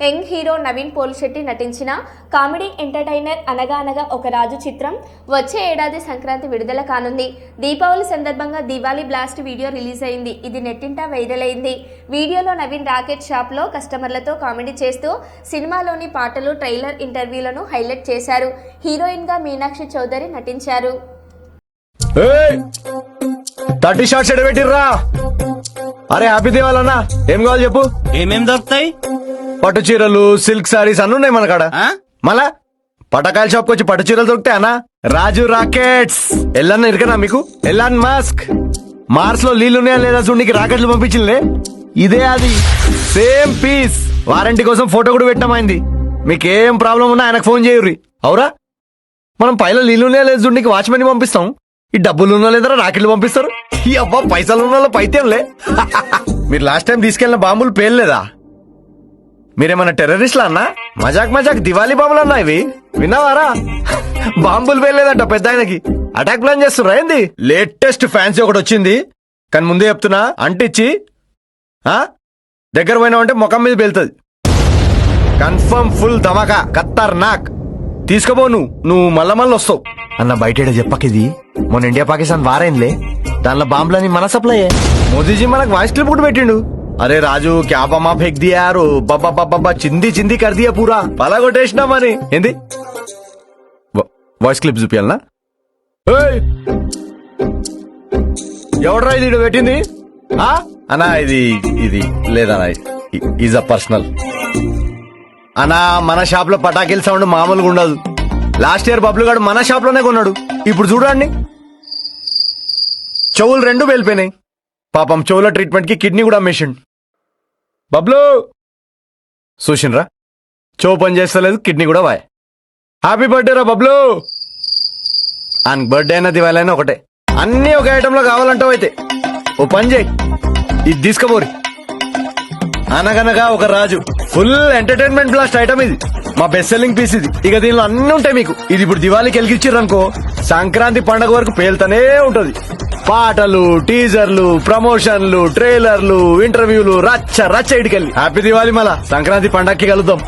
Young hero Naveen Polisetty నటించిన comedy entertainer అనగా అనగా ఒక రాజు చిత్రం వచ్చే ఏడాది సంక్రాంతి విడుదల కానుంది. దీపావళి సందర్భంగా దివాళీ బ్లాస్ట్ వీడియో రిలీజ్ అయింది. ఇది నెట్టింట వైరల్ అయింది. వీడియోలో నవీన్ రాకెట్ షాప్ లో కస్టమర్లతో కామెడీ చేస్తూ సినిమాలోని పాటలు, ట్రైలర్, ఇంటర్వ్యూలను హైలైట్ చేశారు. హీరోయిన్ గా మీనాక్షి చౌదరి నటించారు. 30 షార్ట్స్ ఎడబెట్టిర్రా. అరే హ్యాపీ దివాళన్నా, ఏం కావాలి చెప్పు. ఏమేం దొరుకుతాయి? పట్టు చీరలు, సిల్క్ సారీస్ అన్ని ఉన్నాయి మన కాడ. మళ్ళా పటకాయల షాప్ వచ్చి పట్టు చీరలు దొరుకుతాయి అన్నా. రాజు రాకెట్స్ ఎల్లన్నా ఇరకనా మీకు. ఎల్లాన్ మాస్క్ మార్స్ లో నీళ్లున్నాయా లేదా చూడనికి రాకెట్లు పంపించిందే ఇదే. అది సేమ్ పీస్ వారంటీ కోసం ఫోటో కూడా పెట్టామైంది. మీకేం ప్రాబ్లం ఉన్నా ఆయనకు ఫోన్ చేయుర్రి. అవురా, మనం పైన నీళ్లున్నాయా లేదా చూడనికి వాచ్మెన్ పంపిస్తాం. ఈ డబ్బులు ఉన్నా లేదా రాకెట్లు పంపిస్తారు. ఈ అబ్బా పైసలు ఉన్న పైతేంలే. మీరు లాస్ట్ టైం తీసుకెళ్లిన బాంబులు పేర్లేదా? మీరేమన్నా టెర్రరిస్ట్లా అన్నా? మజాక్ దివాళీ బాంబులు అన్నా ఇవి. విన్నావారా? బాంబులు పేర్లేదంట పెద్ద ఆయనకి. అటాక్ ప్లాన్ చేస్తున్నా ఏంది? లేటెస్ట్ ఫ్యాన్సీ ఒకటి వచ్చింది, కానీ ముందే చెప్తున్నా అంటిచ్చి దగ్గర పోయినావంటే ముఖం మీద పేలుతుంది. కన్ఫర్మ్ ఫుల్ ధమాకా, ఖతర్నాక్. తీసుకోబో నువ్వు మళ్ళా వస్తావు అన్న. బయట చెప్పకిది మొన్న ఇండియా పాకిస్తాన్ వారైందిలే, దానిలో బాంబులని మన సప్లై. మోదీజీ మనకు వాయిస్ క్లిప్ కూడా పెట్టిండు. అరే రాజు క్యా బమా ఫేక్ దియారు, బాబా చింది కర్ దియా పూరా, పలా కొట్టేసినామని. ఏంది వాయిస్ క్లిప్ చూపియాలనా? ఎవడరా ఇది పెట్టింది అన్నా? ఇది లేదన్నా, ఈజ్ అ పర్సనల్ అన్నా. మన షాప్ లో పటాకీల సౌండ్ మామూలుగా ఉండదు. లాస్ట్ ఇయర్ బబ్లు గాడు మన షాప్ లోనే కొన్నాడు. ఇప్పుడు చూడండి, చెవులు 2 వెళ్ళిపోయినాయి. పాపం చెవుల ట్రీట్మెంట్ కి కిడ్నీ కూడా అమ్మేసిండు. బబ్లు చూసిండ్రా, చెవు పని చేస్తలేదు, కిడ్నీ కూడా వాయ్. హ్యాపీ బర్త్డే రా బబ్లు. ఆయన బర్త్డే అయినా దివాళీ అయినా ఒకటే. అన్ని ఒక ఐటమ్ లో కావాలంటావు. అయితే ఓ పని చేయి, ఇది తీసుకుపోరి. అనగనగా ఒక రాజు ఫుల్ ఎంటర్టైన్మెంట్ బ్లాస్ట్ ఐటమ్ ఇది. మా బెస్ట్ సెల్లింగ్ పీస్ ఇది. ఇక దీనిలో అన్ని ఉంటాయి మీకు. ఇది ఇప్పుడు దివాళీకి వెలిగించారనుకో, సంక్రాంతి పండుగ వరకు పేలుతూనే ఉంటది. పాటలు, టీజర్లు, ప్రమోషన్లు, ట్రైలర్లు, ఇంటర్వ్యూలు, రచ్చ ఇటుకెళ్ళి. హ్యాపీ దివాళీ. మళ్ళా సంక్రాంతి పండగకి కలుద్దాం.